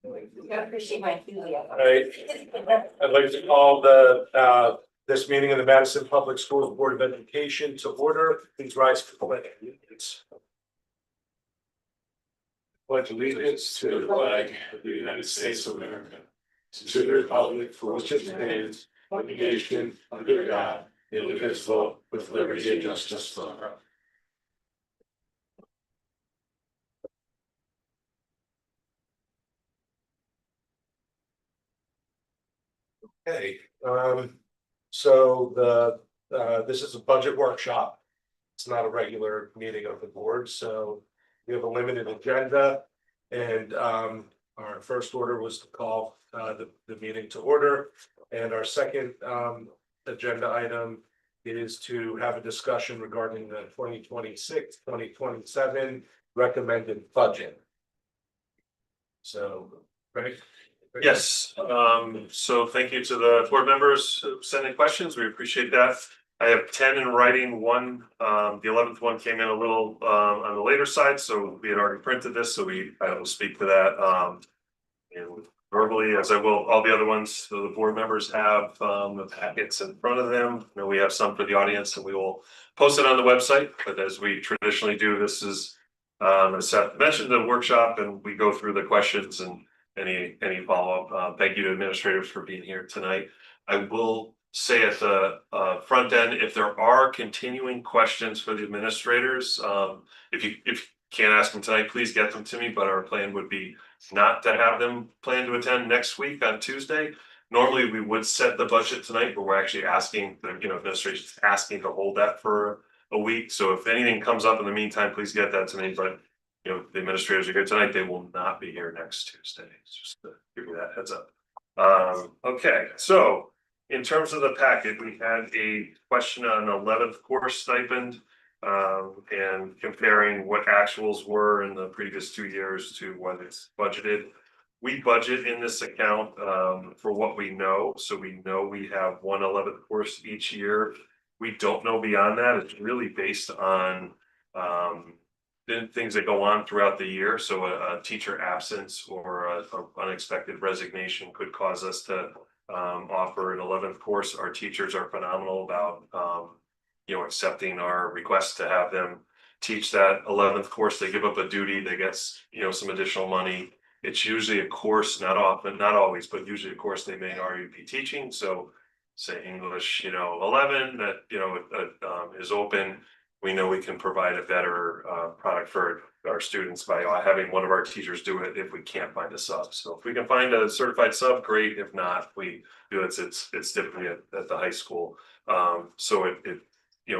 I appreciate my enthusiasm. All right, I'd like to call the this meeting of the Madison Public Schools Board of Education to order. Please rise for the pledge of allegiance. Pledge allegiance to the flag of the United States of America, to the republic for which it stands, one nation under God, indivisible, with liberty and justice for all. Okay, so this is a budget workshop. It's not a regular meeting of the board, so we have a limited agenda. And our first order was to call the meeting to order. And our second agenda item is to have a discussion regarding the 2026-2027 recommended budget. So, Greg? Yes, so thank you to the board members who sent in questions. We appreciate that. I have 10 in writing. One, the 11th one came in a little on the later side, so we had already printed this, so I will speak to that and verbally, as I will all the other ones. So the board members have the packets in front of them. You know, we have some for the audience, and we will post it on the website. But as we traditionally do, this is as Seth mentioned, the workshop, and we go through the questions and any follow-up. Thank you to administrators for being here tonight. I will say at the front end, if there are continuing questions for the administrators, if you can't ask them tonight, please get them to me, but our plan would be not to have them plan to attend next week on Tuesday. Normally we would set the budget tonight, but we're actually asking the administration asking to hold that for a week. So if anything comes up in the meantime, please get that to me. But the administrators are here tonight. They will not be here next Tuesday. Just to give you that heads up. Okay, so in terms of the packet, we had a question on 11th course stipend and comparing what actuals were in the previous 2 years to what it's budgeted. We budget in this account for what we know. So we know we have one 11th course each year. We don't know beyond that. It's really based on things that go on throughout the year. So a teacher absence or a unexpected resignation could cause us to offer an 11th course. Our teachers are phenomenal about accepting our request to have them teach that 11th course. They give up a duty, they get some additional money. It's usually a course, not often, not always, but usually a course they may already be teaching. So say English 11 that is open. We know we can provide a better product for our students by having one of our teachers do it if we can't find a sub. So if we can find a certified sub, great. If not, we do it. It's typically at the high school. So it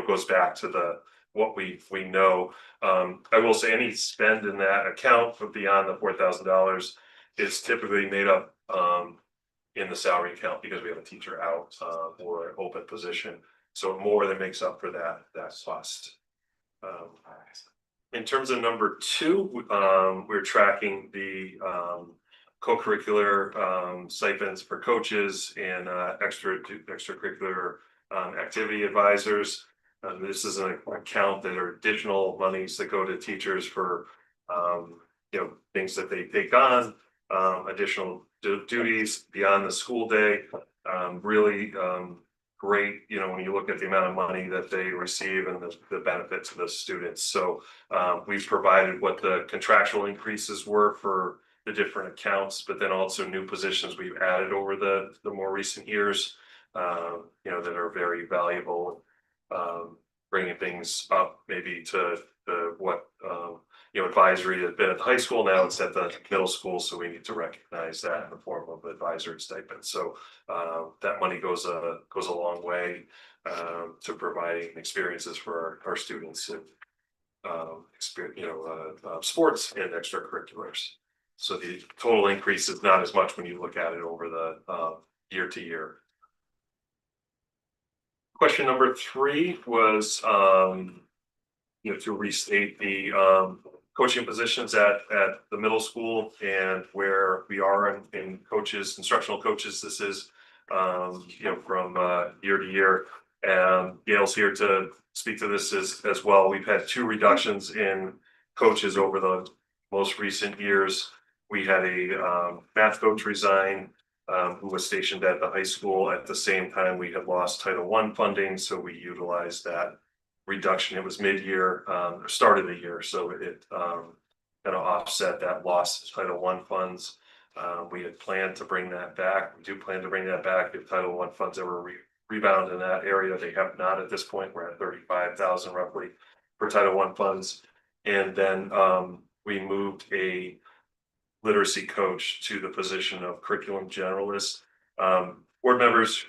goes back to what we know. I will say any spend in that account beyond the $4,000 is typically made up in the salary account because we have a teacher out or an open position. So more than makes up for that cost. In terms of number 2, we're tracking the co-curricular stipends for coaches and extracurricular activity advisors. This is an account that are additional monies that go to teachers for things that they take on, additional duties beyond the school day. Really great, when you look at the amount of money that they receive and the benefit to the students. So we've provided what the contractual increases were for the different accounts, but then also new positions we've added over the more recent years, that are very valuable, bringing things up maybe to what advisory had been at the high school. Now it's at the middle school, so we need to recognize that in the form of advisory stipend. So that money goes a long way to providing experiences for our students and sports and extracurriculars. So the total increase is not as much when you look at it over the year to year. Question number 3 was to restate the coaching positions at the middle school and where we are in coaches, instructional coaches. This is from year to year, and Gail's here to speak to this as well. We've had 2 reductions in coaches over the most recent years. we had a math coach resign who was stationed at the high school. At the same time, we had lost Title I funding, so we utilized that reduction. It was mid-year, or start of the year, so it kind of offset that loss of Title I funds. We had planned to bring that back. We do plan to bring that back if Title I funds ever rebound in that area. They have not at this point. We're at 35,000 roughly for Title I funds. And then we moved a literacy coach to the position of curriculum generalist. Board members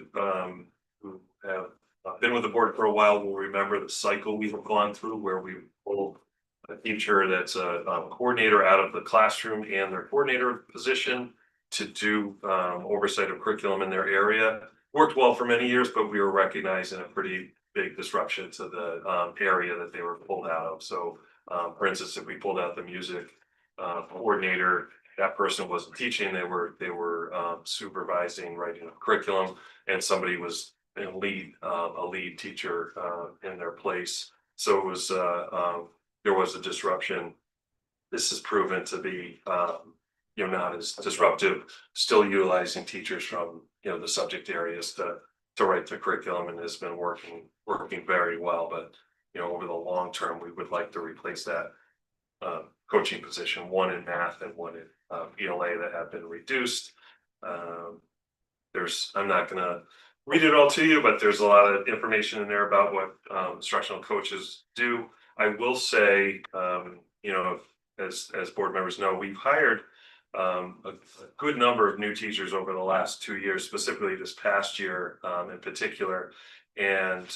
who have been with the board for a while will remember the cycle we have gone through where we pulled a teacher that's a coordinator out of the classroom and their coordinator position to do oversight of curriculum in their area. Worked well for many years, but we were recognizing a pretty big disruption to the area that they were pulled out of. So for instance, if we pulled out the music coordinator, that person wasn't teaching, they were supervising writing of curriculum, and somebody was a lead teacher in their place. So it was there was a disruption. This has proven to be not as disruptive, still utilizing teachers from the subject areas to write the curriculum, and has been working very well. But over the long term, we would like to replace that coaching position, one in math and one in ELA, that have been reduced. I'm not going to read it all to you, but there's a lot of information in there about what instructional coaches do. I will say, as board members know, we've hired a good number of new teachers over the last 2 years, specifically this past year in particular. And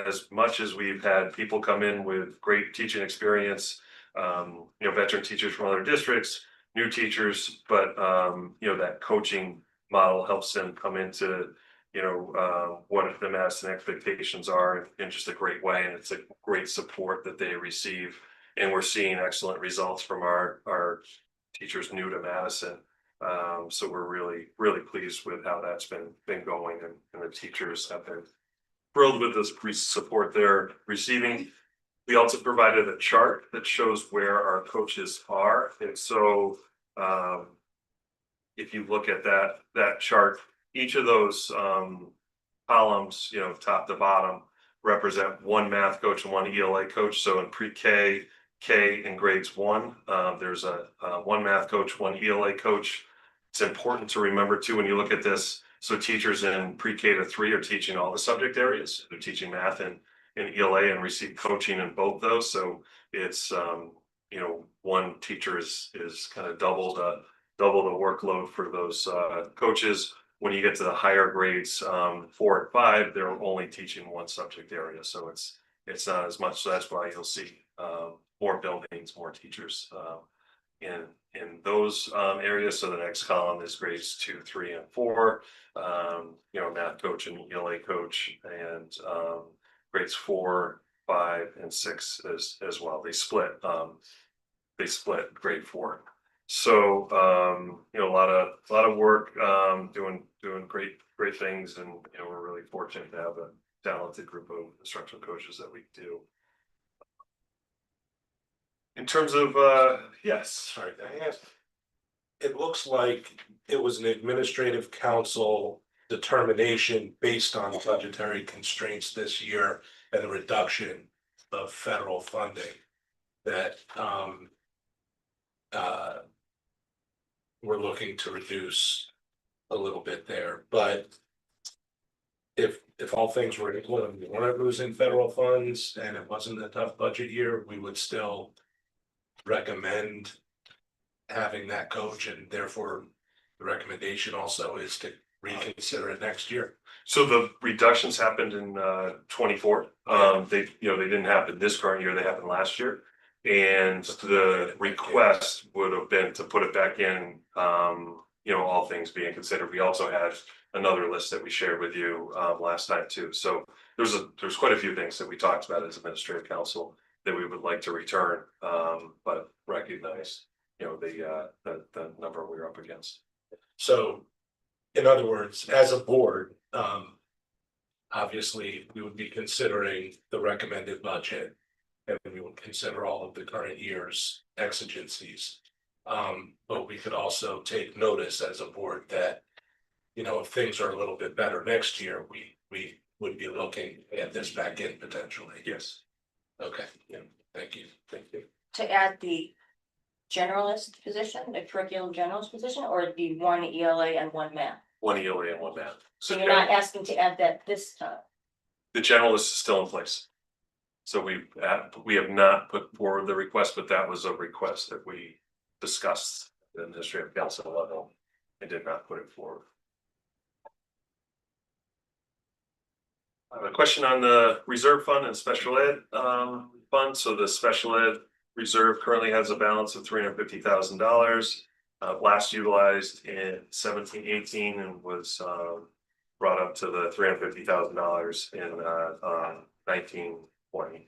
as much as we've had people come in with great teaching experience, veteran teachers from other districts, new teachers, but that coaching model helps them come into what the Madison expectations are in just a great way, and it's a great support that they receive. And we're seeing excellent results from our teachers new to Madison. So we're really pleased with how that's been going, and the teachers have been thrilled with this support they're receiving. We also provided a chart that shows where our coaches are. And so if you look at that chart, each of those columns, top to bottom, represent one math coach and one ELA coach. So in pre-K, K in grades 1, there's a one math coach, one ELA coach. It's important to remember too when you look at this. So teachers in pre-K to 3 are teaching all the subject areas. They're teaching math and ELA and receive coaching in both those. So it's one teacher is kind of double the workload for those coaches. When you get to the higher grades, 4 and 5, they're only teaching one subject area. So it's not as much. So that's why you'll see more buildings, more teachers in those areas. So the next column is grades 2, 3, and 4. Math coach and ELA coach, and grades 4, 5, and 6 as well. They split grade 4. So a lot of work, doing great things, and we're really fortunate to have a talented group of instructional coaches that we do. In terms of yes, sorry, Yes. It looks like it was an administrative council determination based on budgetary constraints this year and the reduction of federal funding that we're looking to reduce a little bit there. But if all things were equal and we weren't losing federal funds and it wasn't a tough budget year, we would still recommend having that coach, and therefore the recommendation also is to reconsider it next year. So the reductions happened in 24. They didn't happen this current year, they happened last year. And the request would have been to put it back in, all things being considered. We also had another list that we shared with you last time too. So there's quite a few things that we talked about as administrative council that we would like to return, but recognize the number we're up against. So in other words, as a board, obviously we would be considering the recommended budget, and we would consider all of the current year's exigencies. But we could also take notice as a board that, if things are a little bit better next year, we would be looking at this back in potentially. Yes. Okay, yeah, thank you. To add the generalist position, the curriculum generalist position, or the one ELA and one math? One ELA and one math. So you're not asking to add that this time? The generalist is still in place. So we have not put forward the request, but that was a request that we discussed at the administrative council level and did not put it forward. I have a question on the reserve fund and special ed fund. So the special ed reserve currently has a balance of $350,000. Last utilized in 17-18 and was brought up to the $350,000 in 19-20.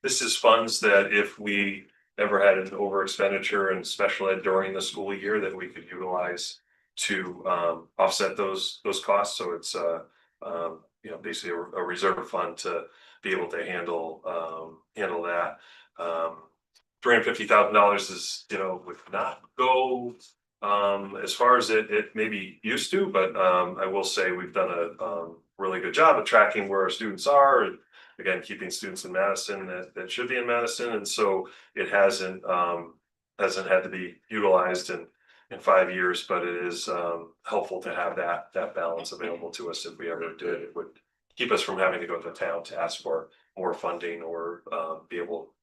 This is funds that if we ever had an over expenditure in special ed during the school year that we could utilize to offset those costs. So it's basically a reserve fund to be able to handle that. $350,000 is, would not go as far as it maybe used to, but I will say we've done a really good job of tracking where our students are, and again, keeping students in Madison that should be in Madison. And so it hasn't had to be utilized in 5 years, but it is helpful to have that balance available to us if we ever did. It would keep us from having to go to town to ask for more funding or be able,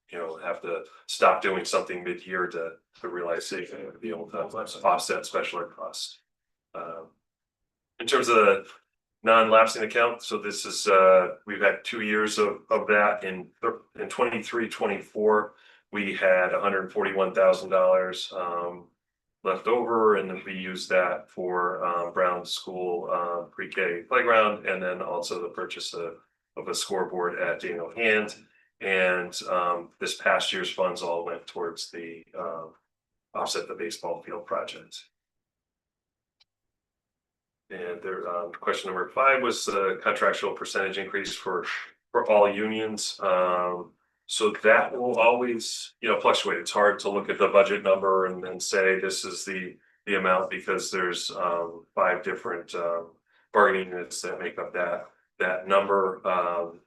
have to stop doing something mid-year to realize saving and be able to offset special ed costs. In terms of the non-lapsing account, so this is we've had 2 years of that. In 23-24 we had $141,000 left over, and then we used that for Brown School pre-K playground, and then also the purchase of a scoreboard at Daniel Hand. And this past year's funds all went towards the offset the baseball field project. And there, question number 5 was the contractual percentage increase for all unions. So that will always, fluctuate. It's hard to look at the budget number and then say this is the amount, because there's 5 different bargaining units that make up that number,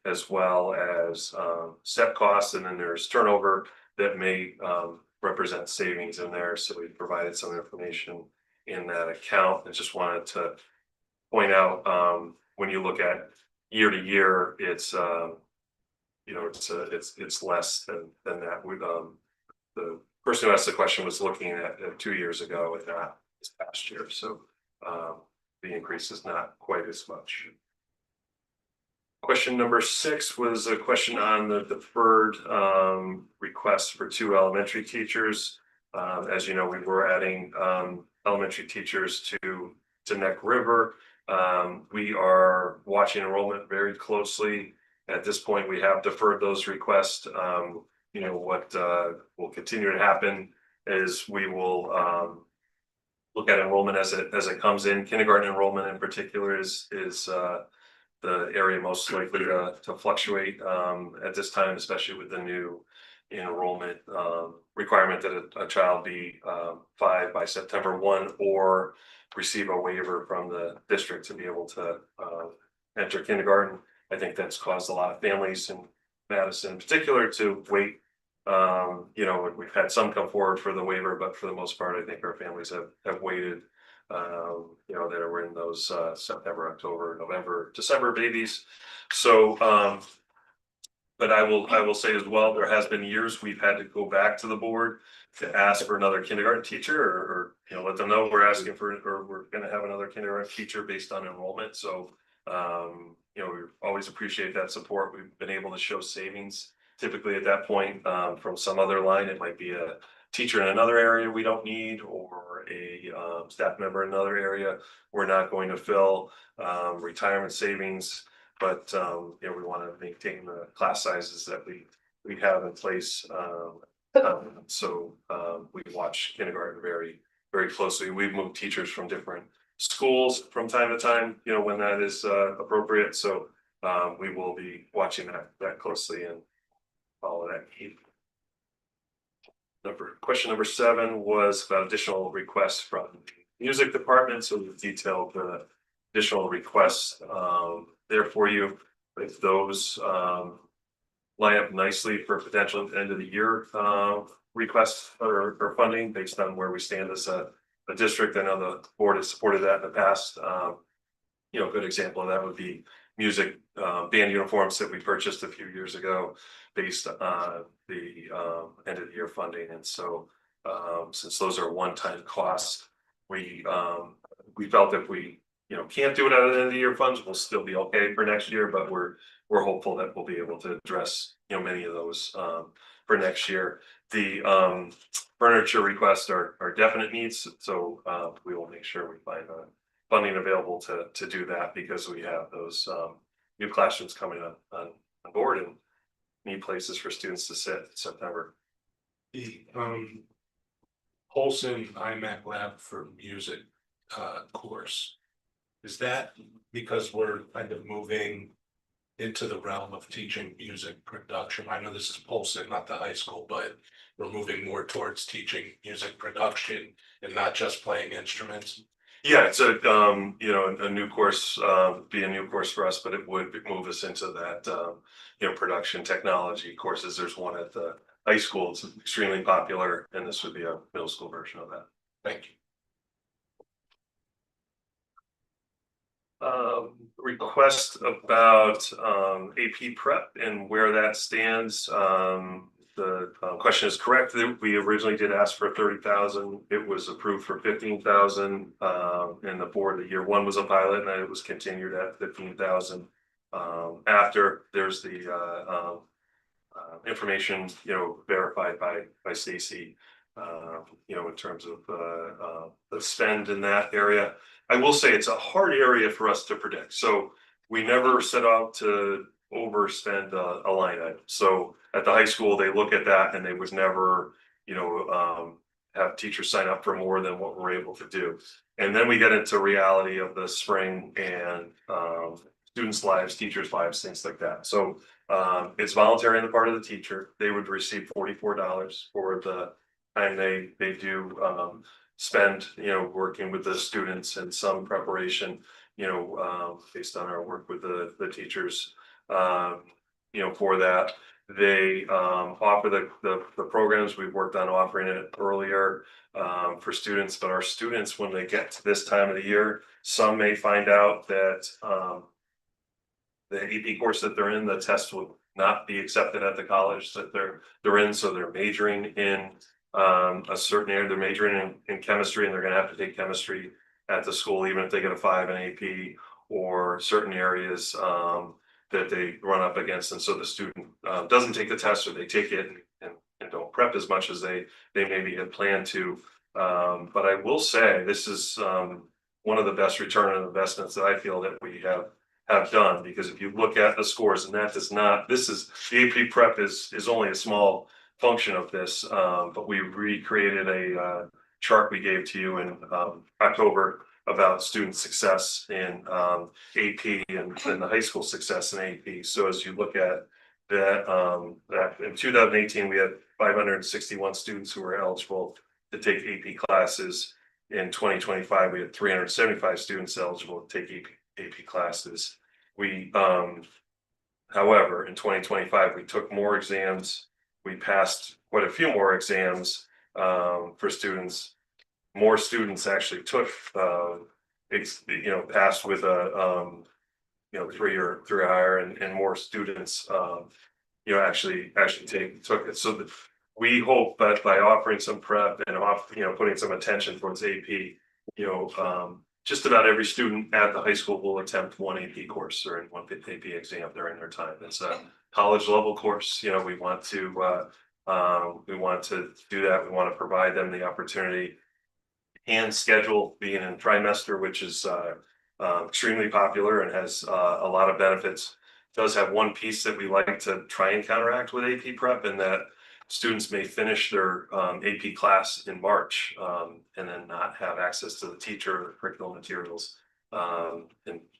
as well as step costs, and then there's turnover that may represent savings in there. So we provided some information in that account. I just wanted to point out, when you look at year to year, it's it's less than that. We the person who asked the question was looking at 2 years ago and not this past year, so the increase is not quite as much. Question number 6 was a question on the deferred request for 2 elementary teachers. As you know, we were adding elementary teachers to Neck River. We are watching enrollment very closely. At this point, we have deferred those requests. What will continue to happen is we will look at enrollment as it comes in. Kindergarten enrollment in particular is the area most likely to fluctuate at this time, especially with the new enrollment requirement that a child be 5 by September 1 or receive a waiver from the district to be able to enter kindergarten. I think that's caused a lot of families in Madison in particular to wait. We've had some come forward for the waiver, but for the most part, I think our families have waited. That are in those September, October, November, December babies. So, but I will say as well, there has been years we've had to go back to the board to ask for another kindergarten teacher, or let them know we're asking for, or we're going to have another kindergarten teacher based on enrollment. So, we always appreciate that support. We've been able to show savings typically at that point from some other line. It might be a teacher in another area we don't need, or a staff member in another area we're not going to fill, retirement savings, but we want to maintain the class sizes that we have in place. So we watch kindergarten very, very closely. We've moved teachers from different schools from time to time, when that is appropriate. So we will be watching that closely and follow that need. Question number 7 was about additional requests from the music department. So we've detailed the additional requests there for you. If those line up nicely for potential end of the year requests or funding based on where we stand as a district. I know the board has supported that in the past. You know, a good example of that would be music band uniforms that we purchased a few years ago based on the end of the year funding. And so since those are one-time costs, we felt if we can't do it out of the end of the year funds, we'll still be okay for next year, but we're hopeful that we'll be able to address many of those for next year. The furniture requests are definite needs, so we will make sure we find funding available to do that, because we have those new classrooms coming up on board and need places for students to sit in September. The Polson iMac Lab for Music course, is that because we're kind of moving into the realm of teaching music production? I know this is Polson, not the high school, but we're moving more towards teaching music production and not just playing instruments. Yeah, it's a a new course, be a new course for us, but it would move us into that production technology courses. There's one at the high school, it's extremely popular, and this would be a middle school version of that. Thank you. Request about AP prep and where that stands. The question is correct. We originally did ask for 30,000. It was approved for 15,000. And the board, the year 1 was a pilot, and it was continued at 15,000. After there's the information, verified by Stacy, in terms of the spend in that area. I will say it's a hard area for us to predict. So we never set out to overspend a line item. So at the high school, they look at that and they would never, have teachers sign up for more than what we're able to do. And then we get into reality of the spring and students' lives, teachers' lives, things like that. So it's voluntary on the part of the teacher. They would receive $44 for the time they do spend, working with the students and some preparation, based on our work with the teachers, for that. They offer the programs. We've worked on offering it earlier for students, but our students, when they get to this time of the year, some may find out that the AP course that they're in, the test will not be accepted at the college that they're in, so they're majoring in a certain area. They're majoring in chemistry, and they're going to have to take chemistry at the school, even if they get a 5 in AP, or certain areas that they run up against. And so the student doesn't take the test, or they take it and don't prep as much as they maybe had planned to. But I will say this is one of the best return on investments that I feel that we have done, because if you look at the scores, and that does not, this is the AP prep is only a small function of this, but we recreated a chart we gave to you in October about student success in AP and the high school success in AP. So as you look at that in 2018, we had 561 students who were eligible to take AP classes. In 2025, we had 375 students eligible to take AP classes. We, however, in 2025, we took more exams. We passed quite a few more exams for students. More students actually took, passed with a, 3 or higher, and more students, actually took it. So we hope that by offering some prep and putting some attention towards AP, just about every student at the high school will attempt one AP course or one AP exam during their time. It's a college level course. We want to do that. We want to provide them the opportunity and schedule being in trimester, which is extremely popular and has a lot of benefits. It does have one piece that we like to try and counteract with AP prep, and that students may finish their AP class in March and then not have access to the teacher or the curriculum materials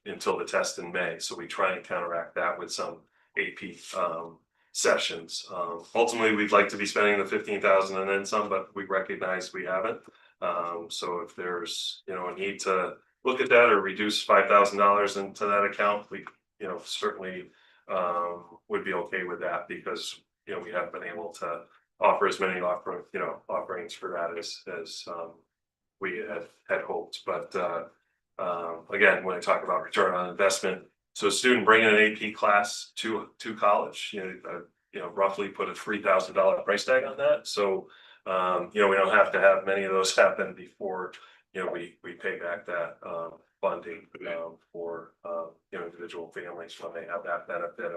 until the test in May. So we try and counteract that with some AP sessions. Ultimately, we'd like to be spending the 15,000 and then some, but we recognize we haven't. So if there's, a need to look at that or reduce $5,000 into that account, we, certainly would be okay with that because, we haven't been able to offer as many offerings for that as we had hoped. But again, when I talk about return on investment, so a student bringing an AP class to college, roughly put a $3,000 price tag on that. So we don't have to have many of those happen before we pay back that funding for individual families when they have that benefit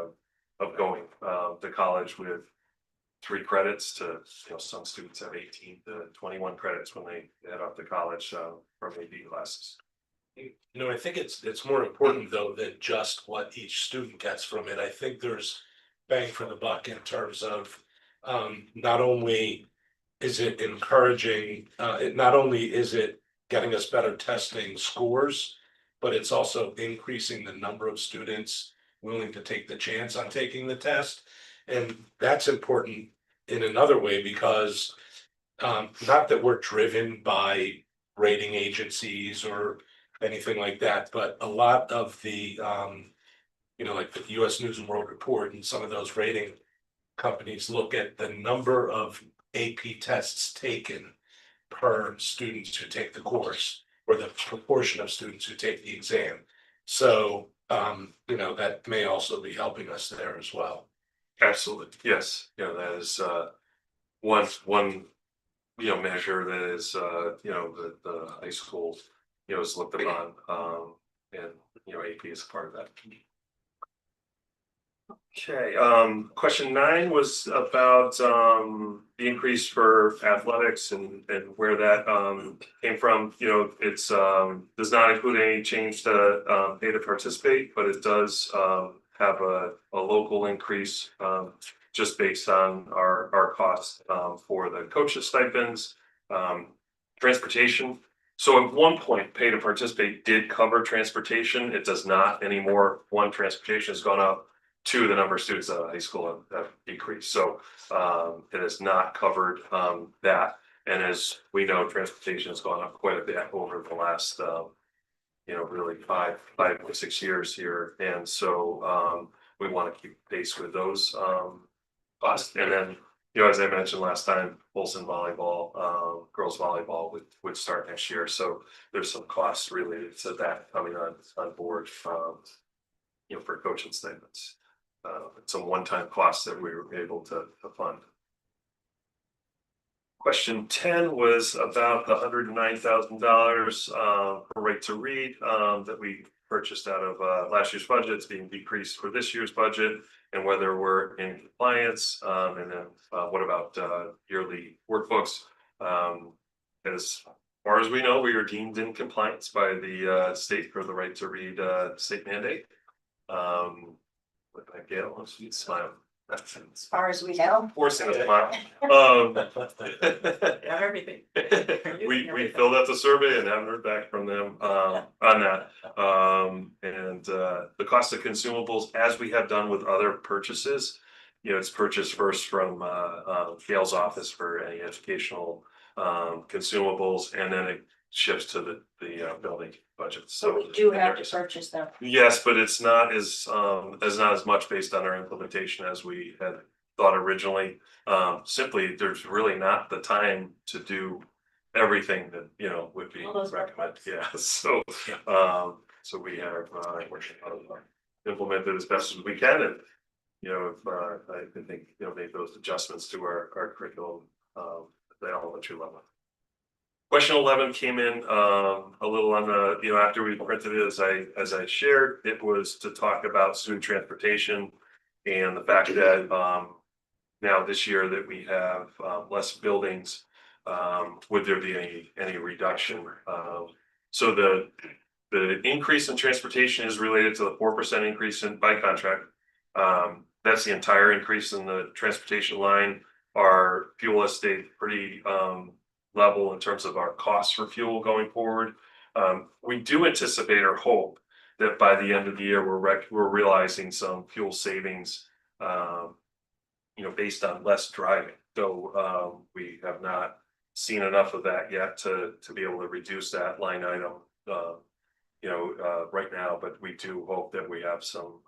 of going to college with 3 credits to, some students have 18 to 21 credits when they head off to college from AP classes. I think it's more important though than just what each student gets from it. I think there's bang for the buck in terms of not only is it encouraging, not only is it getting us better testing scores, but it's also increasing the number of students willing to take the chance on taking the test. And that's important in another way because not that we're driven by rating agencies or anything like that, but a lot of the like the US News and World Report and some of those rating companies look at the number of AP tests taken per students who take the course or the proportion of students who take the exam. So that may also be helping us there as well. Absolutely, yes. That is one measure that is the high school is looked upon, and AP is a part of that. Okay, question 9 was about the increase for athletics and where that came from. It's does not include any change to pay to participate, but it does have a local increase just based on our costs for the coaches stipends, transportation. So at one point, pay to participate did cover transportation. It does not anymore. 1, transportation has gone up. 2, the number of students at high school have decreased. So it has not covered that. And as we know, transportation has gone up quite a bit over the last, really 5 or 6 years here. And so we want to keep pace with those costs. And then, as I mentioned last time, Wilson volleyball, girls volleyball would start next year. So there's some costs related to that coming on board for coaching stipends. Some one-time costs that we were able to fund. Question 10 was about the $109,000 for Right to Read that we purchased out of last year's budget. It's being decreased for this year's budget, and whether we're in compliance. And then what about yearly workbooks? As far as we know, we are deemed in compliance by the state for the Right to Read state mandate. Look at Gail, she's smiling. As far as we know. Forcing a smile. Everything. We filled out the survey and haven't heard back from them on that. And the cost of consumables, as we have done with other purchases, it's purchased first from Gail's office for any educational consumables, and then it shifts to the building budget. So we do have to purchase them. Yes, but it's not as much based on our implementation as we had thought originally. Simply, there's really not the time to do everything that would be recommended. Yeah, so we have implemented as best as we can, and I think make those adjustments to our curriculum at the elementary level. Question 11 came in a little on the, after we printed it, as I shared, it was to talk about student transportation and the fact that now this year that we have less buildings, would there be any reduction? So the increase in transportation is related to the 4% increase by contract. That's the entire increase in the transportation line. Our fuel has stayed pretty level in terms of our costs for fuel going forward. We do anticipate or hope that by the end of the year, we're realizing some fuel savings based on less driving. So, we have not seen enough of that yet to be able to reduce that line item, right now, but we do hope that we have some,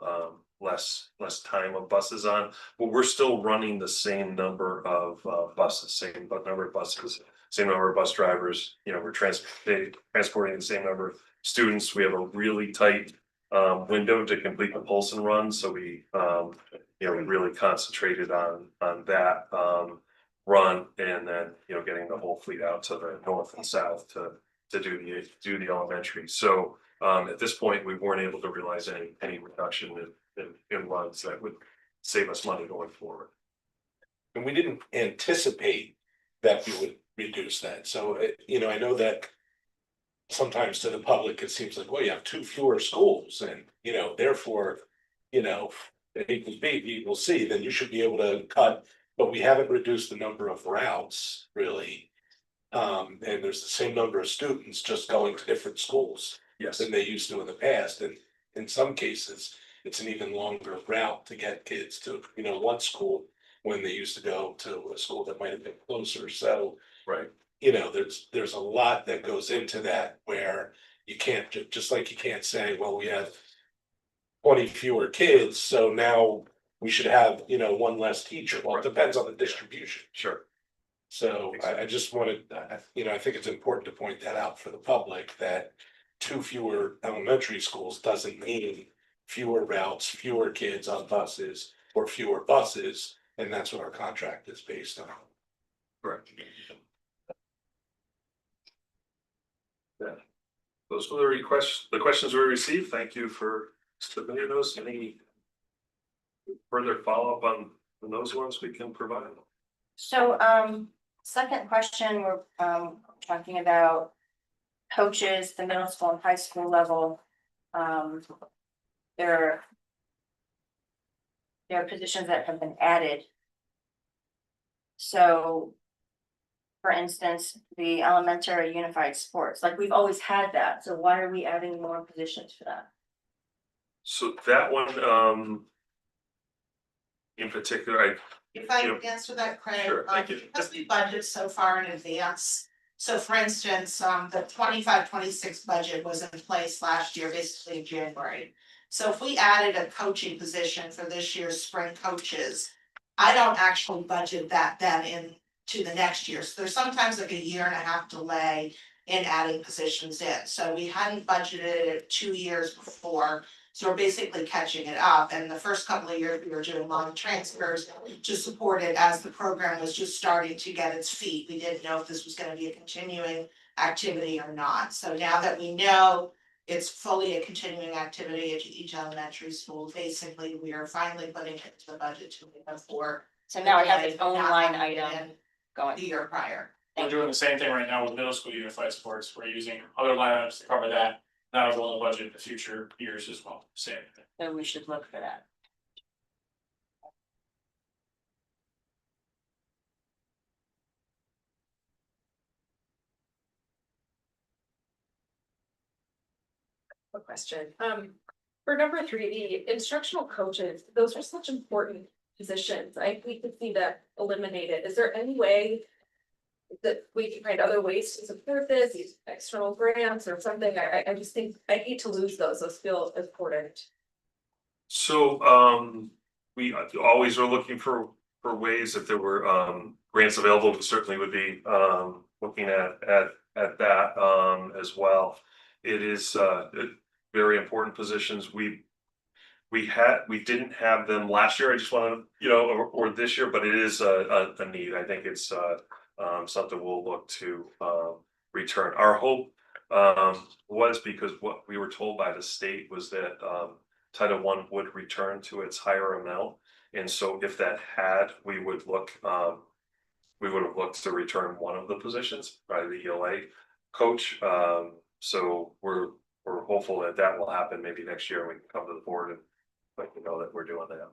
less time of buses on. But we're still running the same number of, buses, same number of buses, same number of bus drivers, we're transporting the same number of students. We have a really tight, window to complete the Polson run, so we really concentrated on that, run, and then, getting the whole fleet out to the north and south to do the elementary. So, at this point, we weren't able to realize any reduction in runs that would save us money going forward. And we didn't anticipate that we would reduce that. So, I know that sometimes to the public, it seems like, well, you have 2 fewer schools and, therefore, A equals B equals C, then you should be able to cut, but we haven't reduced the number of routes really. And there's the same number of students just going to different schools Yes. than they used to in the past. And in some cases, it's an even longer route to get kids to, one school when they used to go to a school that might have been closer. So, Right. there's a lot that goes into that where you can't, just like you can't say, well, we have 20 fewer kids, so now we should have, 1 less teacher. Well, it depends on the distribution. Sure. So I just wanted, I think it's important to point that out for the public that 2 fewer elementary schools doesn't mean fewer routes, fewer kids on buses, or fewer buses, and that's what our contract is based on. Correct. Yeah. Those were the questions we received. Thank you for submitting those. Any further follow-up on those ones we can provide? So, second question, we're, talking about coaches, the middle school and high school level. There are positions that have been added. So, for instance, the elementary unified sports, like we've always had that, so why are we adding more positions for that? So that one, in particular, If I can answer that, Craig, Sure, thank you. because we budget so far in advance. So for instance, the 25-26 budget was in place last year, basically in January. So if we added a coaching position for this year's spring coaches, I don't actually budget that then into the next year. So there's sometimes like a 1.5 year delay in adding positions in. So we hadn't budgeted it 2 years before. So we're basically catching it up, and the first couple of years, we were doing long transfers to support it as the program was just starting to get its feet. We didn't know if this was gonna be a continuing activity or not. So now that we know it's fully a continuing activity at each elementary school, basically, we are finally putting it into the budget to make up for. So now it has its own not line having it item in going. the year prior. We're doing the same thing right now with middle school unified sports. We're using other line items to cover that. Now we're going to budget in the future years as well. Same thing. So we should look for that. A question, for number 3, the instructional coaches, those are such important positions, we could see that eliminated, is there any way? That we can find other ways to support this, use external grants or something, I just think I hate to lose those feel important. So, we always are looking for ways. If there were, grants available, we certainly would be, looking at that, as well. It is, very important positions. We didn't have them last year. I just want to, or this year, but it is a need. I think it's, something we'll look to, return. Our hope, was because what we were told by the state was that, Title I would return to its higher amount. And so if that had, we would have looked to return one of the positions, probably the ELA coach. So we're hopeful that will happen maybe next year. We can come to the board and let you know that we're doing that.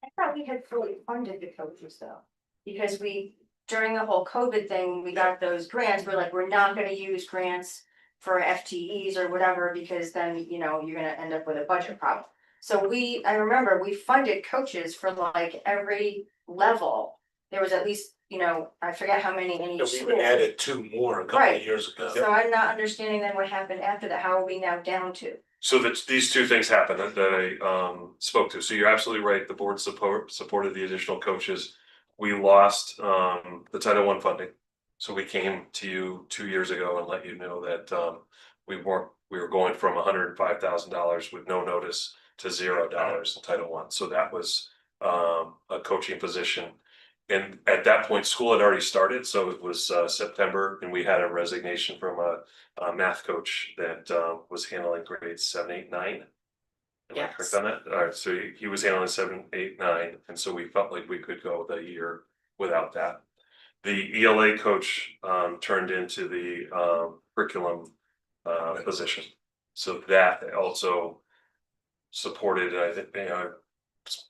I thought we had fully funded the coaches though, because during the whole COVID thing, we got those grants, we're like, we're not gonna use grants for FTEs or whatever, because then, you're gonna end up with a budget problem. So I remember we funded coaches for like every level. There was at least, I forget how many in Yeah, each we school. even added 2 more a couple Right. of years ago. So I'm not understanding then what happened after that. How are we now down to? So these two things happened that I spoke to. So you're absolutely right. The board supported the additional coaches. We lost the Title I funding. So we came to you 2 years ago and let you know that we were going from $105,000 with no notice to $0 in Title I. So that was a coaching position. And at that point, school had already started, so it was September, and we had a resignation from a math coach that was handling grades 7, 8, 9. Am I correct on that? All right, so he was handling 7, 8, 9, and so we felt like we could go the year without that. The ELA coach turned into the curriculum position, so that also supported. I think, I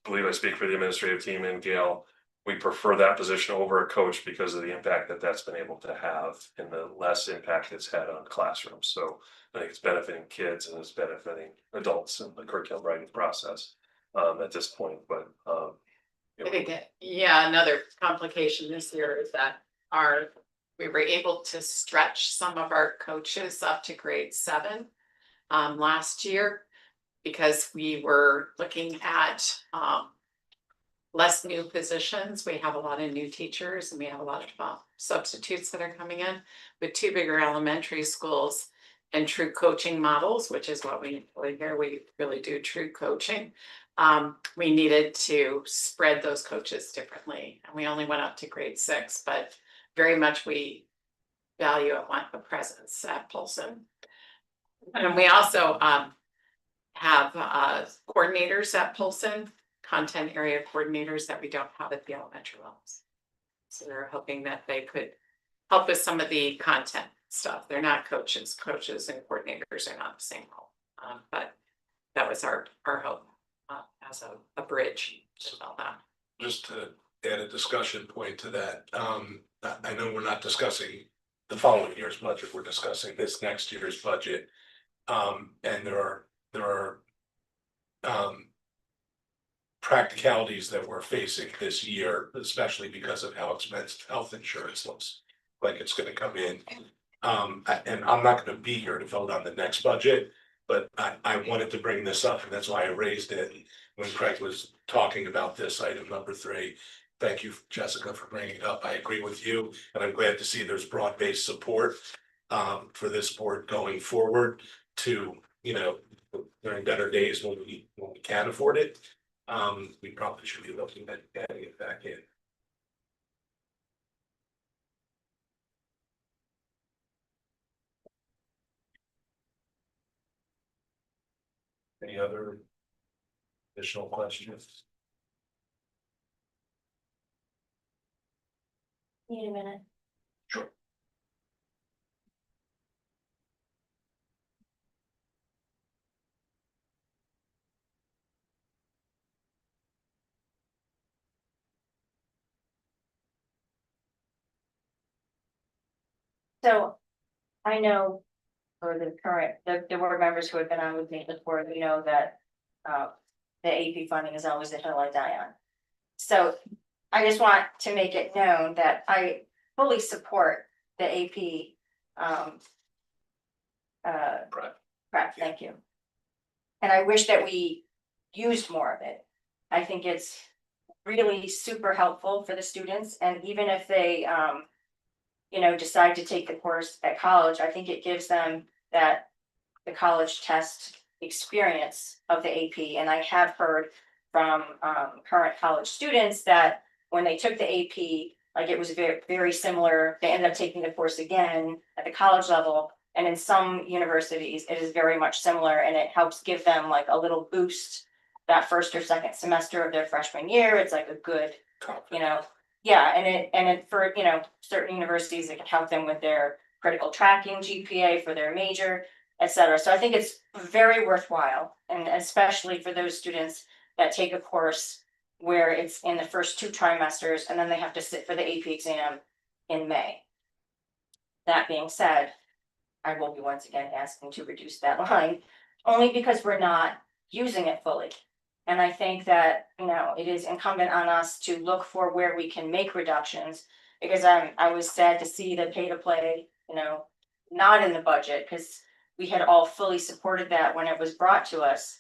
believe I speak for the administrative team and Gail. We prefer that position over a coach because of the impact that that's been able to have and the less impact it's had on classrooms. So I think it's benefiting kids and it's benefiting adults in the curriculum writing process at this point. But I think, another complication this year is that we were able to stretch some of our coaches up to grade 7 last year because we were looking at less new positions. We have a lot of new teachers and we have a lot of substitutes that are coming in with 2 bigger elementary schools and true coaching models, which is what we really here. We really do true coaching. We needed to spread those coaches differently, and we only went up to grade 6, but very much we value a presence at Polson. And we also have coordinators at Polson, content area coordinators that we don't have at the elementary levels. So they're hoping that they could help with some of the content stuff. They're not coaches. Coaches and coordinators are not the same role. But that was our hope as a bridge to all that. Just to add a discussion point to that, I know we're not discussing the following year's budget, we're discussing this next year's budget. And there are practicalities that we're facing this year, especially because of how expensive health insurance looks like it's gonna come in. And I'm not gonna be here to vote on the next budget, but I wanted to bring this up, and that's why I raised it when Craig was talking about this item number 3. Thank you, Jessica, for bringing it up. I agree with you, and I'm glad to see there's broad-based support for this board going forward to, during better days when we can afford it. We probably should be looking at adding it back in. Any other additional questions? Need a minute. Sure. So I know for the current, the board members who have been on with me before, we know that the AP funding is always the hill I die on. So I just want to make it known that I fully support the AP prep, thank you. And I wish that we used more of it. I think it's really super helpful for the students, and even if they decide to take the course at college, I think it gives them the college test experience of the AP. And I have heard from current college students that when they took the AP, like it was very, very similar. They ended up taking the course again at the college level. And in some universities, it is very much similar, and it helps give them like a little boost that first or second semester of their freshman year. It's like a good, yeah, and it for, certain universities, it can help them with their critical tracking GPA for their major, etc. So I think it's very worthwhile, and especially for those students that take a course where it's in the first 2 trimesters and then they have to sit for the AP exam in May. That being said, I will be once again asking to reduce that line, only because we're not using it fully. And I think that, you know, it is incumbent on us to look for where we can make reductions. Because I was sad to see the pay to play, you know, not in the budget, because we had all fully supported that when it was brought to us.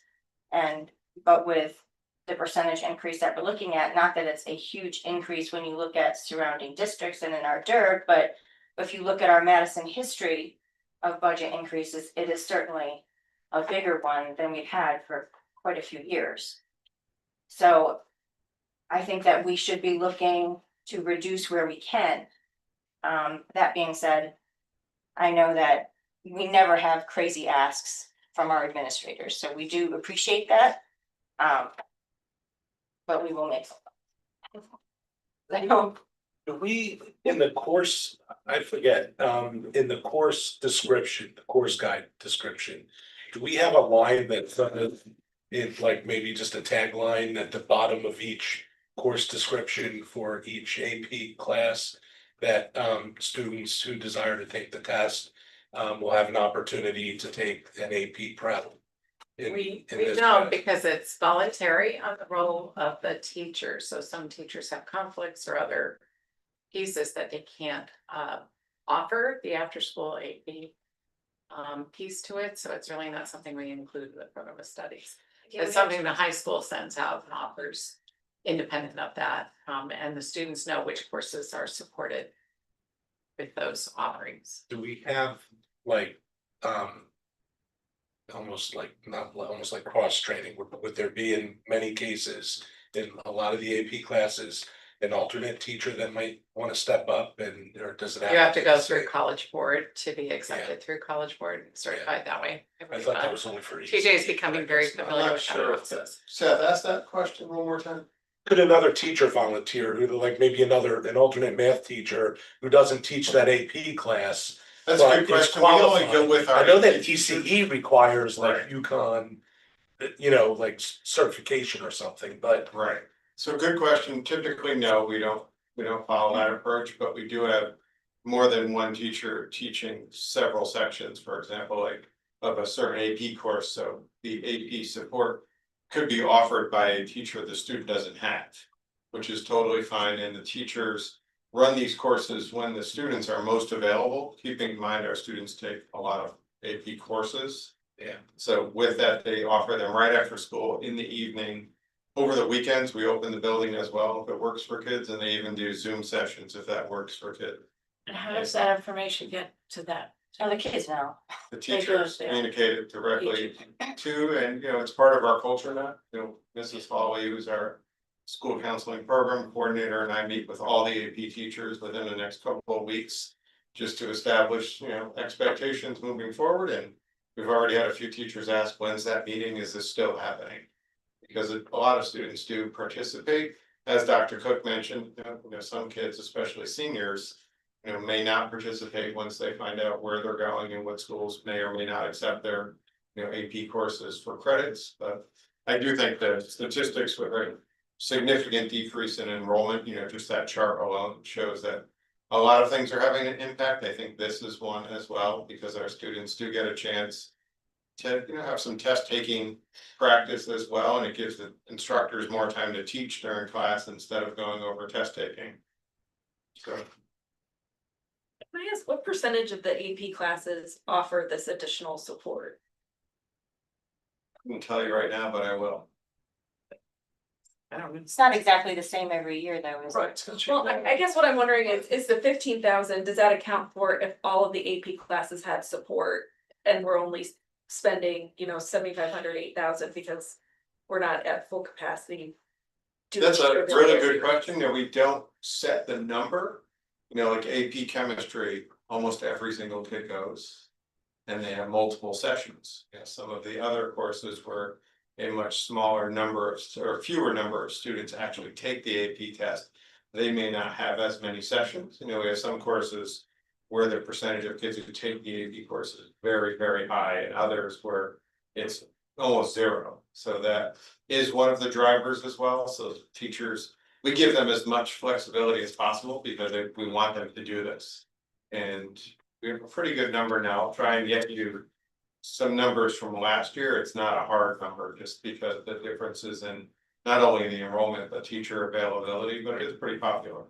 And, but with the percentage increase that we're looking at, not that it's a huge increase when you look at surrounding districts and in our dirt, but if you look at our Madison history of budget increases, it is certainly a bigger one than we've had for quite a few years. So I think that we should be looking to reduce where we can. That being said, I know that we never have crazy asks from our administrators, so we do appreciate that. But we will make some. I know. Do we, in the course, I forget, in the course description, the course guide description, do we have a line that sort of, it's like maybe just a tagline at the bottom of each course description for each AP class that students who desire to take the test will have an opportunity to take an AP prep? We this know class? because it's voluntary on the role of the teacher, so some teachers have conflicts or other pieces that they can't offer the after school AP piece to it, so it's really not something we include in the program of studies. It's something the high school sends out and offers independent of that, and the students know which courses are supported with those offerings. Do we have like almost like not almost like cross training? Would there be in many cases in a lot of the AP classes an alternate teacher that might want to step up, and or does it You have to go be through the College Board to be accepted through College Board and certified that way. same? I thought that was only for TJ is becoming very familiar with that Sure. process. Seth, ask that question one more time. Could another teacher volunteer, who like maybe an alternate math teacher who doesn't teach that AP class? That's a but good is question. We only qualified? go with our. I know that AP teachers. TCE requires like Right. UConn, you know, like certification or something, but Right, so good question. Typically, no, we don't follow that approach, but we do have more than one teacher teaching several sections, for example, like of a certain AP course, so the AP support could be offered by a teacher the student doesn't have, which is totally fine, and the teachers run these courses when the students are most available, keeping in mind our students take a lot of AP courses. yeah. So with that, they offer them right after school in the evening. Over the weekends, we open the building as well if it works for kids, and they even do Zoom sessions if that works for kids. And how does that information get to that? Oh, the kids now. The They do teachers it, yeah. communicate it directly to, and you know, it's part of our culture now. You know, Mrs. Foley, who's our school counseling program coordinator, and I meet with all the AP teachers within the next couple of weeks just to establish, you know, expectations moving forward. And we've already had a few teachers ask, when's that meeting? Is this still happening? Because a lot of students do participate. As Dr. Cook mentioned, you know, some kids, especially seniors, you know, may not participate once they find out where they're going and what schools may or may not accept their, you know, AP courses for credits. But I do think the statistics with a significant decrease in enrollment, you know, just that chart alone shows that a lot of things are having an impact. I think this is one as well, because our students do get a chance to, you know, have some test taking practice as well, and it gives the instructors more time to teach during class instead of going over test taking. So Can I ask what percentage of the AP classes offer this additional support? I can tell you right now, but I will. I don't know. It's not exactly the same every year though, is it? Well, I guess what I'm wondering is the 15,000, does that account for if all of the AP classes had support? And we're only spending, you know, 7,500, 8,000 because we're not at full capacity. That's a really good question, that we don't set the number. You know, like AP chemistry, almost every single kid goes. And they have multiple sessions. You know, some of the other courses where a much smaller number of, or fewer number of students actually take the AP test. They may not have as many sessions. You know, we have some courses where the percentage of kids who take the AP course is very, very high, and others where it's almost zero. So that is one of the drivers as well. So teachers, we give them as much flexibility as possible because we want them to do this. And we have a pretty good number now. I'll try and get you some numbers from last year, it's not a hard number, just because the differences in not only the enrollment, but teacher availability, but it is pretty popular.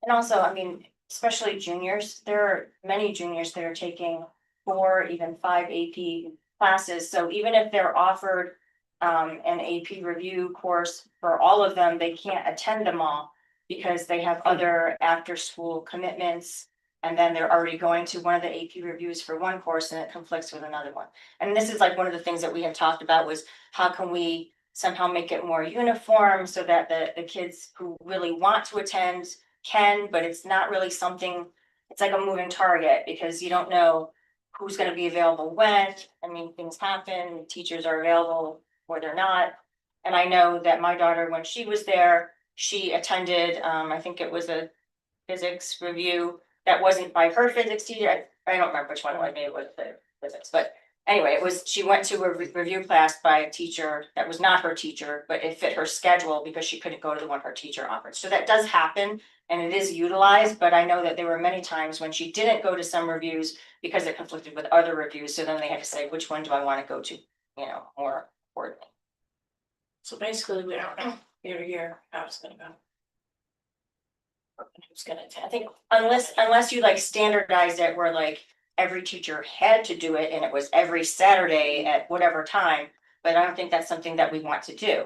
And also, I mean, especially juniors, there are many juniors that are taking 4, even 5 AP classes. So even if they're offered an AP review course for all of them, they can't attend them all because they have other after-school commitments. And then they're already going to one of the AP reviews for one course and it conflicts with another one. And this is like one of the things that we had talked about was how can we somehow make it more uniform so that the kids who really want to attend can, but it's not really something, it's like a moving target because you don't know who's gonna be available when. I mean, things happen, teachers are available or they're not. And I know that my daughter, when she was there, she attended, I think it was a physics review that wasn't by her physics teacher. I don't remember which one it was, maybe it was the physics, but anyway, it was, she went to a review class by a teacher that was not her teacher, but it fit her schedule because she couldn't go to the one her teacher offered. So that does happen and it is utilized, but I know that there were many times when she didn't go to some reviews because it conflicted with other reviews. So then they had to say, which one do I want to go to, you know, more importantly. So basically, we don't know year to year how it's gonna go. Who's gonna attend? I think unless you like standardize it where like every teacher had to do it and it was every Saturday at whatever time, but I don't think that's something that we want to do.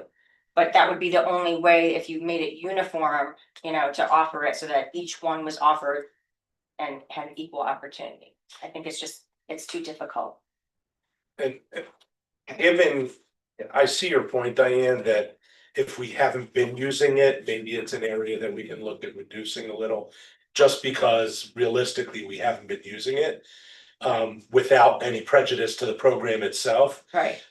But that would be the only way if you made it uniform, you know, to offer it so that each one was offered and had equal opportunity. I think it's just, it's too difficult. And given, I see your point, Diane, that if we haven't been using it, maybe it's an area that we can look at reducing a little. Just because realistically, we haven't been using it, without any prejudice to the program itself. Right.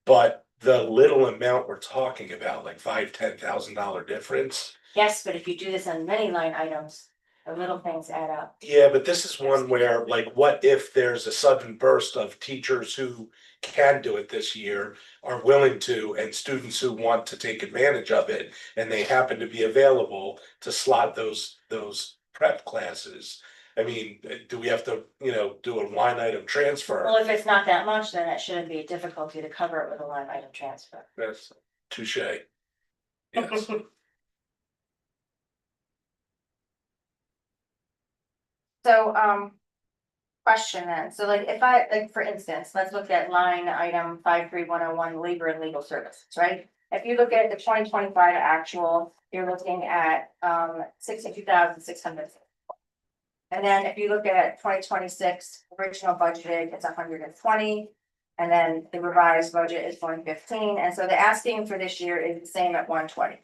But the little amount we're talking about, like $5,000-$10,000 difference. Yes, but if you do this on many line items, the little things add up. Yeah, but this is one where, like, what if there's a sudden burst of teachers who can do it this year, are willing to, and students who want to take advantage of it, and they happen to be available to slot those prep classes? I mean, do we have to, you know, do a line item transfer? Well, if it's not that much, then it shouldn't be a difficulty to cover it with a line item transfer. That's touche. Yes. So, question then, so like if I, like, for instance, let's look at line item 53101, labor and legal services, right? If you look at the 2025 actual, you're looking at 62,600. And then if you look at 2026 original budgeted, it's 120. And then the revised budget is 115, and so the asking for this year is the same at 120.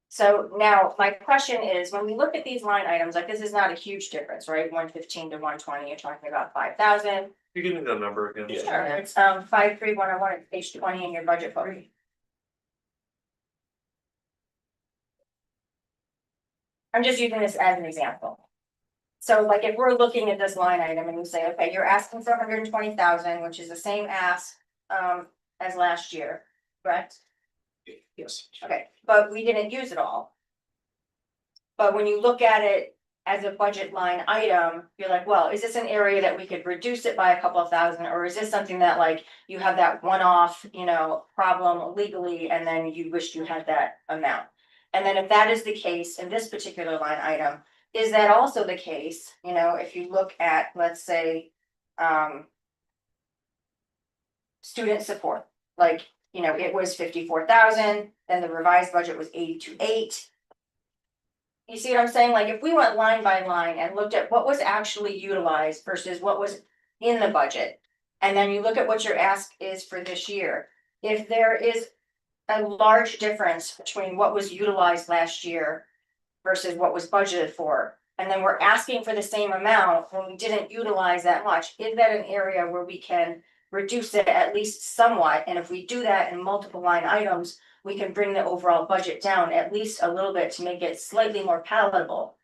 So now my question is, when we look at these line items, like this is not a huge difference, right? 115 to 120, you're talking about 5,000. You give me that number again. Yeah. Sure, it's 53101 at page 20 in your budget book. I'm just using this as an example. So like if we're looking at this line item and we say, okay, you're asking for 120,000, which is the same ask as last year, correct? Yes. Okay, but we didn't use it all. But when you look at it as a budget line item, you're like, well, is this an area that we could reduce it by a couple of thousand? Or is this something that like you have that one-off, you know, problem legally and then you wish you had that amount? And then if that is the case in this particular line item, is that also the case, you know, if you look at, let's say, student support, like, you know, it was 54,000, then the revised budget was 82,800. You see what I'm saying? Like if we went line by line and looked at what was actually utilized versus what was in the budget, and then you look at what your ask is for this year, if there is a large difference between what was utilized last year versus what was budgeted for, and then we're asking for the same amount when we didn't utilize that much, is that an area where we can reduce it at least somewhat? And if we do that in multiple line items, we can bring the overall budget down at least a little bit to make it slightly more palatable.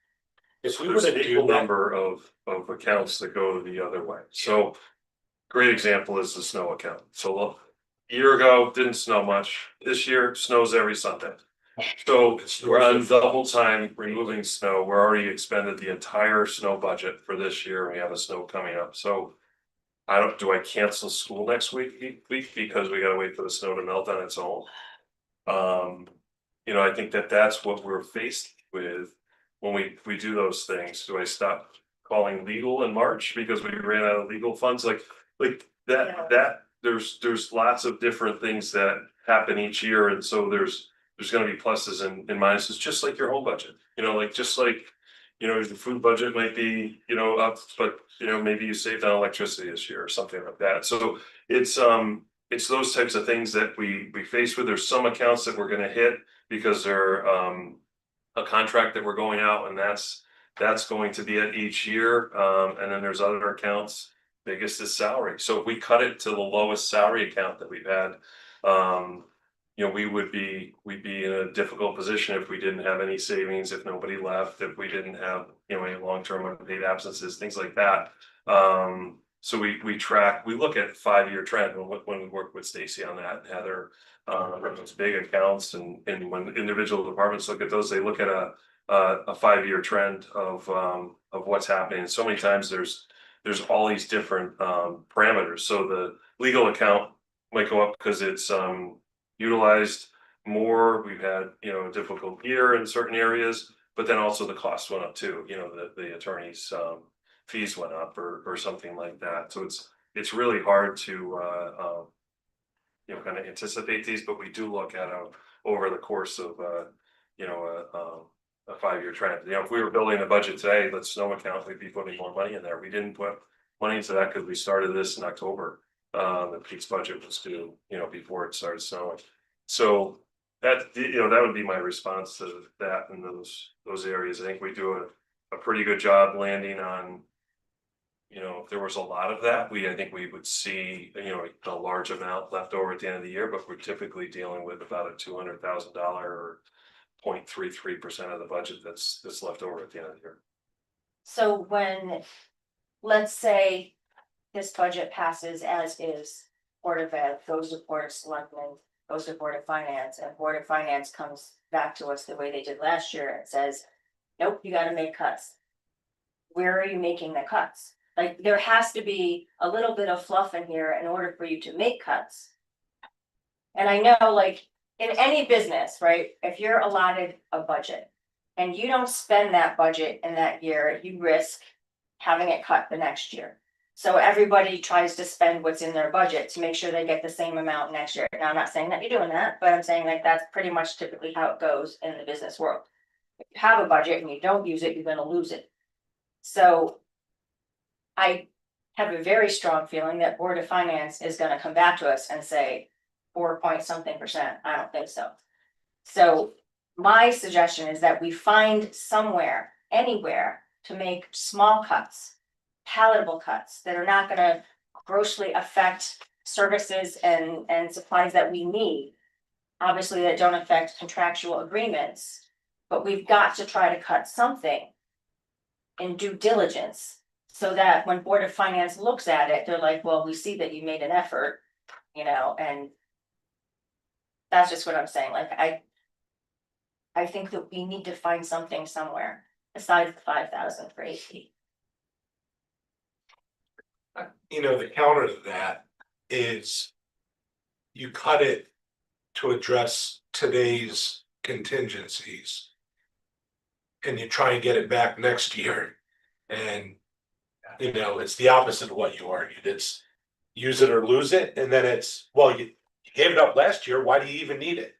If we There's were an to equal do that, number of accounts that go the other way. So great example is the snow account. So a year ago, didn't snow much. This year snows every Sunday. So we're on double time removing snow. We're already expended the entire snow budget for this year. We have a snow coming up. So do I cancel school next week because we gotta wait for the snow to melt on its own? You know, I think that that's what we're faced with when we do those things. Do I stop calling legal in March because we ran out of legal funds? Like there's lots of different things that happen each year, and so there's gonna be pluses and minuses, just like your home budget. You know, like just like, you know, the food budget might be, you know, up, but you know, maybe you saved on electricity this year or something like that. So it's those types of things that we face with. There's some accounts that we're gonna hit because they're a contract that we're going out, and that's going to be at each year. And then there's other accounts, biggest is salary. So if we cut it to the lowest salary account that we've had, you know, we'd be in a difficult position if we didn't have any savings, if nobody left, if we didn't have, you know, any long-term unpaid absences, things like that. So we look at 5-year trend when we work with Stacy on that, and Heather, those big accounts, and when individual departments look at those, they look at a 5-year trend of what's happening. And so many times there's all these different parameters. So the legal account might go up because it's utilized more. We've had, you know, a difficult year in certain areas, but then also the cost went up too. You know, the attorneys fees went up or something like that. So it's really hard to you know, kind of anticipate these, but we do look at them over the course of you know, a 5-year trend. You know, if we were building a budget today, the snow account, we'd be putting more money in there. We didn't put money into that because we started this in October. The Pete's budget was due, you know, before it started snowing. So that, you know, that would be my response to that in those areas. I think we do a pretty good job landing on, you know, if there was a lot of that, I think we would see, you know, a large amount left over at the end of the year, but we're typically dealing with about a $200,000 or 0.33% of the budget that's left over at the end of the year. So when, let's say this budget passes as is, Board of Ed goes to Board of Selectmen, goes to Board of Finance, and Board of Finance comes back to us the way they did last year and says, nope, you gotta make cuts. Where are you making the cuts? Like, there has to be a little bit of fluff in here in order for you to make cuts. And I know, like, in any business, right, if you're allotted a budget and you don't spend that budget in that year, you risk having it cut the next year. So everybody tries to spend what's in their budget to make sure they get the same amount next year. Now, I'm not saying that you're doing that, but I'm saying like that's pretty much typically how it goes in the business world. If you have a budget and you don't use it, you're gonna lose it. So I have a very strong feeling that Board of Finance is gonna come back to us and say 4 point something%. I don't think so. So my suggestion is that we find somewhere, anywhere, to make small cuts, palatable cuts that are not gonna grossly affect services and supplies that we need. Obviously, that don't affect contractual agreements, but we've got to try to cut something in due diligence. So that when Board of Finance looks at it, they're like, well, we see that you made an effort, you know, and that's just what I'm saying. Like, I think that we need to find something somewhere besides the 5,000 for AP. You know, the counter to that is you cut it to address today's contingencies. And you try and get it back next year. And, you know, it's the opposite of what you argued. It's use it or lose it. And then it's, well, you gave it up last year. Why do you even need it?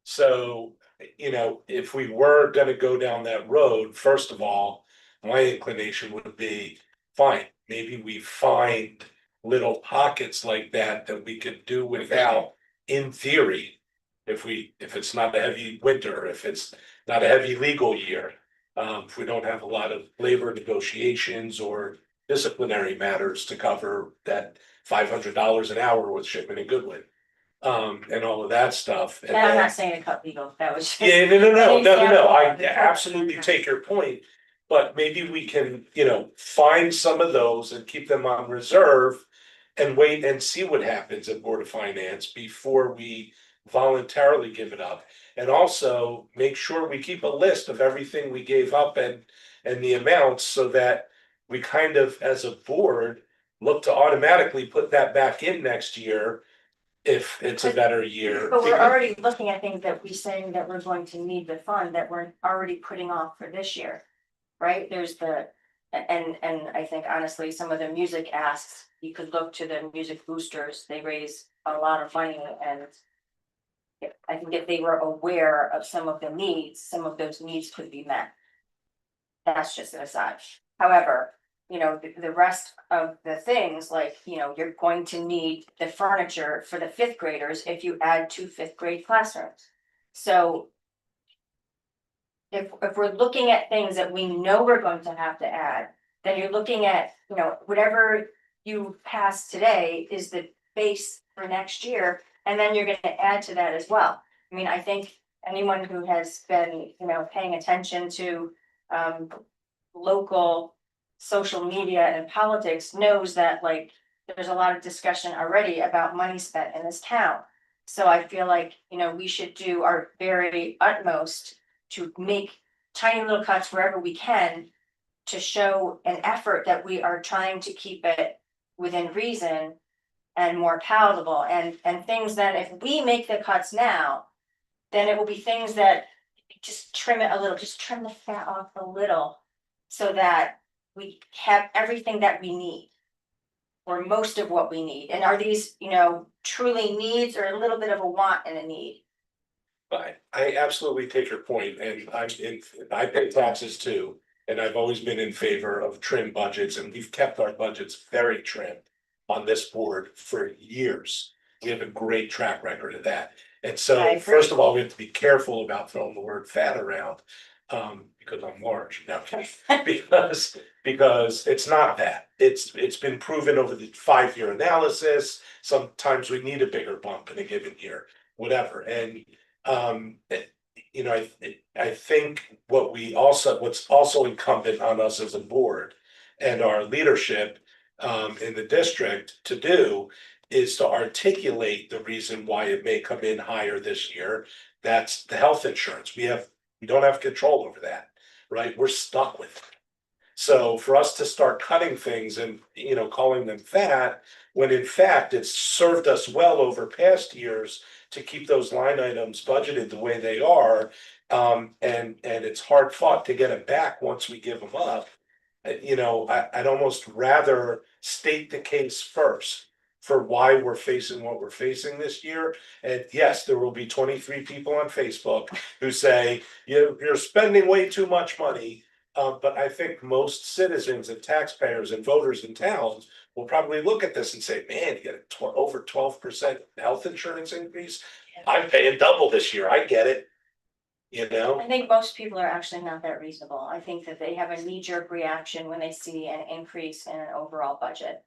So, you know, if we were gonna go down that road, first of all, my inclination would be, fine, maybe we find little pockets like that we could do without, in theory. If it's not a heavy winter, if it's not a heavy legal year. If we don't have a lot of labor negotiations or disciplinary matters to cover that $500 an hour with Shipman and Goodwin. And all of that stuff. And I'm not saying to cut legal, that was just. yeah, no, I example. absolutely take your point. But maybe we can, you know, find some of those and keep them on reserve. And wait and see what happens at Board of Finance before we voluntarily give it up. And also make sure we keep a list of everything we gave up and the amounts so that we kind of, as a board, look to automatically put that back in next year if it's a better year. But we're already looking at things that we're saying that we're going to need the fund that we're already putting off for this year. Right, there's and I think honestly, some of the music asks, you could look to the music boosters, they raise a lot of money and. I think if they were aware of some of the needs, some of those needs could be met. That's just an aside. However, the rest of the things, like, you're going to need the furniture for the fifth graders if you add 2 fifth grade classrooms. So. If we're looking at things that we know we're going to have to add, then you're looking at, whatever you pass today is the base for next year. And then you're gonna add to that as well. I mean, I think anyone who has been, paying attention to local social media and politics knows that, like, there's a lot of discussion already about money spent in this town. So I feel like, we should do our very utmost to make tiny little cuts wherever we can to show an effort that we are trying to keep it within reason and more palatable, and things that if we make the cuts now, then it will be things that just trim it a little, just trim the fat off a little so that we have everything that we need or most of what we need. And are these, truly needs or a little bit of a want and a need? I absolutely take your point, and I pay taxes too, and I've always been in favor of trim budgets, and we've kept our budgets very trimmed on this board for years. We have a great track record of that. And I so, agree. first of all, we have to be careful about throwing the word fat around, because I'm large now, because it's not that. It's been proven over the 5-year analysis. Sometimes we need a bigger bump in a given year, whatever. And I think what's also incumbent on us as a board and our leadership in the district to do is to articulate the reason why it may come in higher this year. That's the health insurance. We don't have control over that, right? We're stuck with it. So for us to start cutting things and, calling them fat, when in fact it's served us well over past years to keep those line items budgeted the way they are. And it's hard fought to get them back once we give them up. I'd almost rather state the case first for why we're facing what we're facing this year. And yes, there will be 23 people on Facebook who say, you're spending way too much money. But I think most citizens and taxpayers and voters in towns will probably look at this and say, man, you get over 12% health insurance increase. I'm paying double this year. I get it. I think most people are actually not that reasonable. I think that they have a knee-jerk reaction when they see an increase in an overall budget.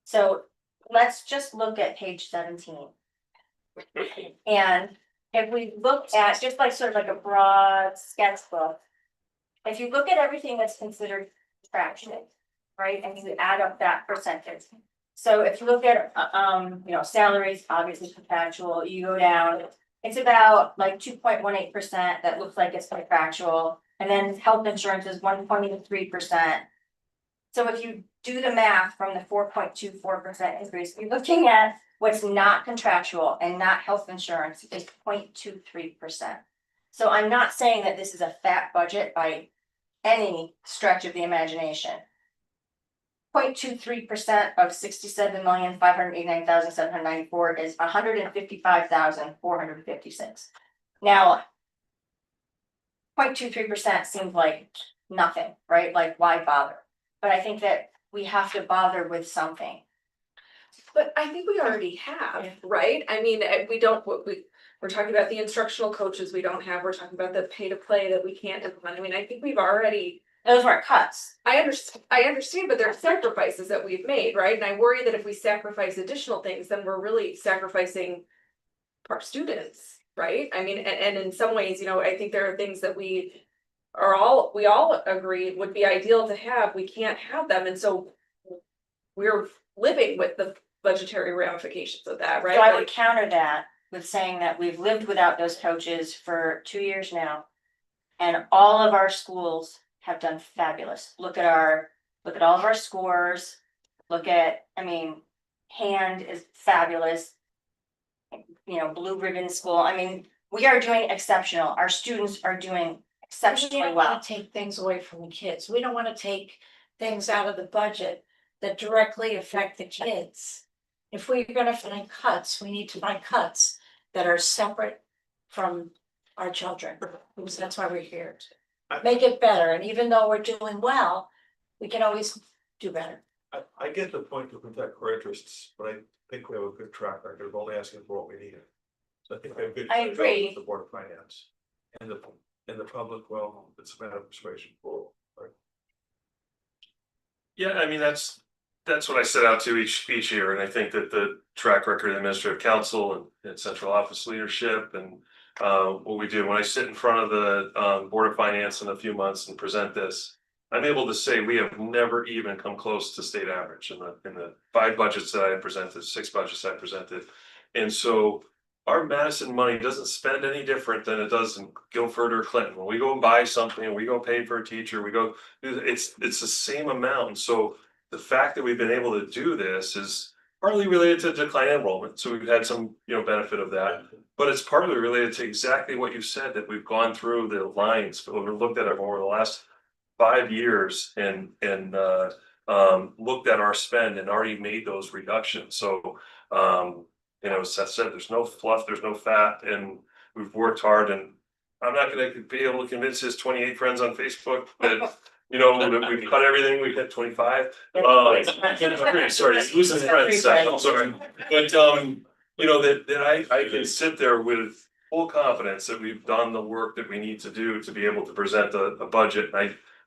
So let's just look at page 17. And if we look at just like sort of like a broad sketchbook, if you look at everything that's considered fractional, right, and you add up that percentage. So if you look at salaries, obviously contractual, you go down, it's about like 2.18%. That looks like it's contractual, and then health insurance is 1.3%. So if you do the math from the 4.24% increase, you're looking at what's not contractual and not health insurance is 0.23%. So I'm not saying that this is a fat budget by any stretch of the imagination. 0.23% of 67,589,794 is 155,456. Now, 0.23% seems like nothing, right? Like, why bother? But I think that we have to bother with something. But I think we already have, right? I mean, we're talking about the instructional coaches we don't have, we're talking about the pay to play that we can't implement. I mean, I think we've already. Those weren't cuts. I understand, but there are sacrifices that we've made, right? And I worry that if we sacrifice additional things, then we're really sacrificing our students, right? I mean, and in some ways, I think there are things that we all agree would be ideal to have, we can't have them, and so we're living with the budgetary ramifications of that, right? So I would counter that with saying that we've lived without those coaches for 2 years now. And all of our schools have done fabulous. Look at all of our scores. look at, I mean, Hand is fabulous. You know, Blue Ribbon School, I mean, we are doing exceptional, our students are doing We exceptionally don't well. wanna take things away from the kids. We don't wanna take things out of the budget that directly affect the kids. If we're gonna find cuts, we need to find cuts that are separate from our children, because that's why we're here to make it better. And even though we're doing well, we can always do better. I get the point to protect core interests, but I think we have a good track record of only asking for what we need. So I think we have good. I control agree. with The Board of Finance and the public, well, it's a matter of persuasion. Right? Yeah, I mean, that's what I set out to each year, and I think that the track record of the administrative council and central office leadership and what we do, when I sit in front of the Board of Finance in a few months and present this, I'm able to say we have never even come close to state average in the 5 budgets that I presented, 6 budgets I presented. And so our Madison money doesn't spend any different than it does in Guilford or Clinton. When we go and buy something, we go pay for a teacher, we go, it's the same amount. And so the fact that we've been able to do this is partly related to decline enrollment. So we've had some, benefit of that, but it's partly related to exactly what you said, that we've gone through the lines, we've looked at it over the last 5 years and looked at our spend and already made those reductions. So, as Seth said, there's no fluff, there's no fat, and we've worked hard. And I'm not going to be able to convince his 28 friends on Facebook that, that we've cut everything. We've hit 25. Sorry, losing friends. I'm sorry, but that I can sit there with full confidence that we've done the work that we need to do to be able to present a budget.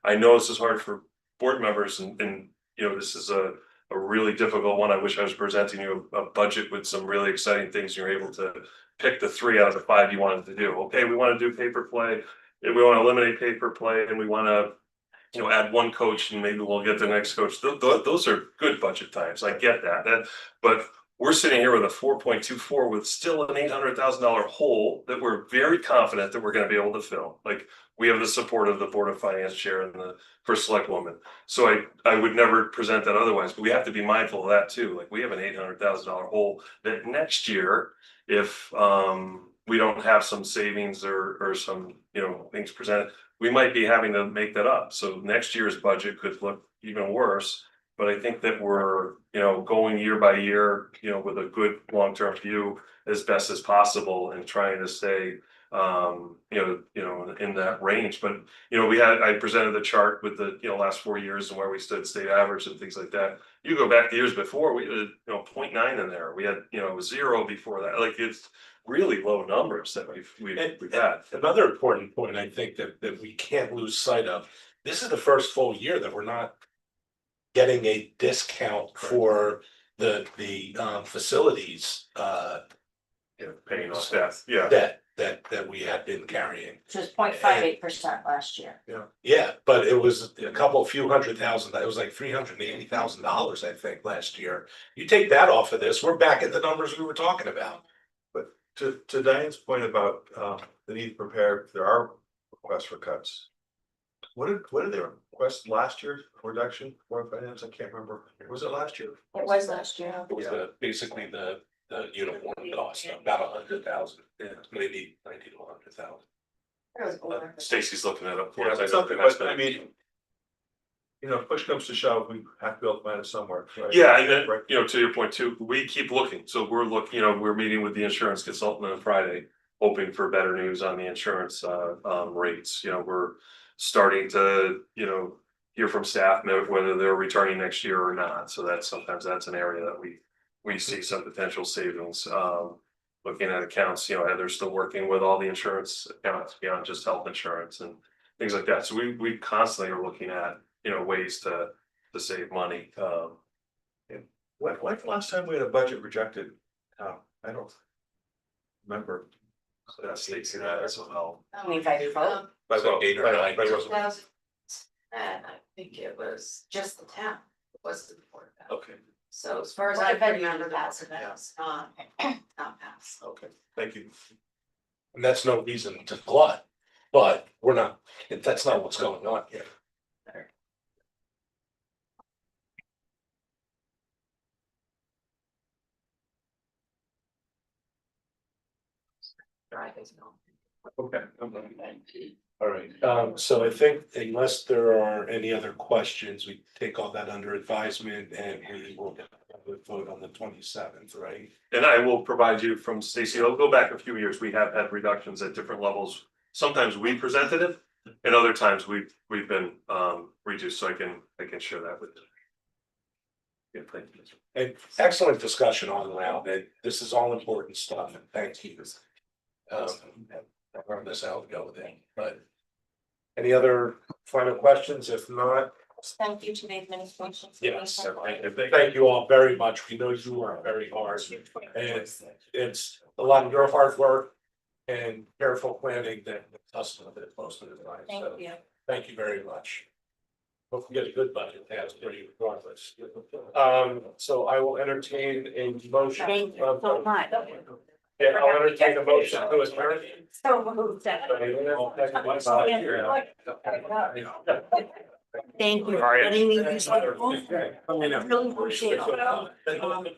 I know this is hard for board members and this is a really difficult one. I wish I was presenting you a budget with some really exciting things. You're able to pick the 3 out of the 5 you wanted to do. Okay, we want to do paper play, and we want to eliminate paper play, and we want to add 1 coach, and maybe we'll get the next coach. Those are good budget times. I get that, but we're sitting here with a 4.24 with still an $800,000 hole that we're very confident that we're going to be able to fill. Like, we have the support of the Board of Finance chair and the first select woman. So I would never present that otherwise, but we have to be mindful of that too. Like, we have an $800,000 hole that next year, if we don't have some savings or some things presented, we might be having to make that up. So next year's budget could look even worse. But I think that we're, going year by year, with a good long-term view as best as possible and trying to stay, in that range. But, I presented the chart with the, last 4 years and where we stood state average and things like that. You go back the years before, we had, 0.9 in there. We had, 0 before that. Like, it's really low numbers that we've had. Another important point, I think that we can't lose sight of, this is the first full year that we're not getting a discount for the facilities Paying off debt, yeah. that we had been carrying. Which was 0.58% last year. Yeah, but it was a few $100,000. It was like $380,000, I think, last year. You take that off of this, we're back at the numbers we were talking about. But to Diane's point about the need to prepare, there are requests for cuts. What did they request last year for reduction for finance? I can't remember. Was it last year? It was last year. It was basically the uniform cost, about $100,000, maybe 90 to 100,000. It was over. Stacy's looking it up for Yeah, us. but something, but I mean, push comes to shove, we have to be able to find it somewhere. Right? Yeah, and then, Right. to your point too, we keep looking. So we're looking, we're meeting with the insurance consultant on Friday, hoping for better news on the insurance rates. We're starting to, hear from staff whether they're returning next year or not. So sometimes that's an area that we see some potential savings. Looking at accounts, Heather's still working with all the insurance accounts beyond just health insurance and things like that. So we constantly are looking at, ways to save money. When's the last time we had a budget rejected? I don't remember. Stacy, that as well. I mean, if I vote, By like 8 or 9. But it wasn't- And I think it was just the town, it wasn't the board. Okay, So as far as Well, I I bet you remember, did that's that. not passed. okay, thank you. And that's no reason to glut, but that's not what's going on here. Okay. All right, so I think unless there are any other questions, we take all that under advisement and we will vote on the 27th, right? And I will provide you from Stacy, I'll go back a few years, we have had reductions at different levels. Sometimes we presented it, and other times we've been reduced, so I can share that with you. Yeah, thank you. And excellent discussion all around, and this is all important stuff, and thank you. I learned this out, go with it, but. Any other final questions? If not, Thank you to the administration. yes, thank you all very much. We know you work very hard. And it's a lot of your hard work and careful planning that us a bit most of the time. Thank So you. thank you very much. Hope we get a good budget passed for you regardless. So I will entertain a motion. Thank you so much. Yeah, I'll entertain a motion to adjourn. So moved. Thank you for letting me use my phone. I really appreciate it.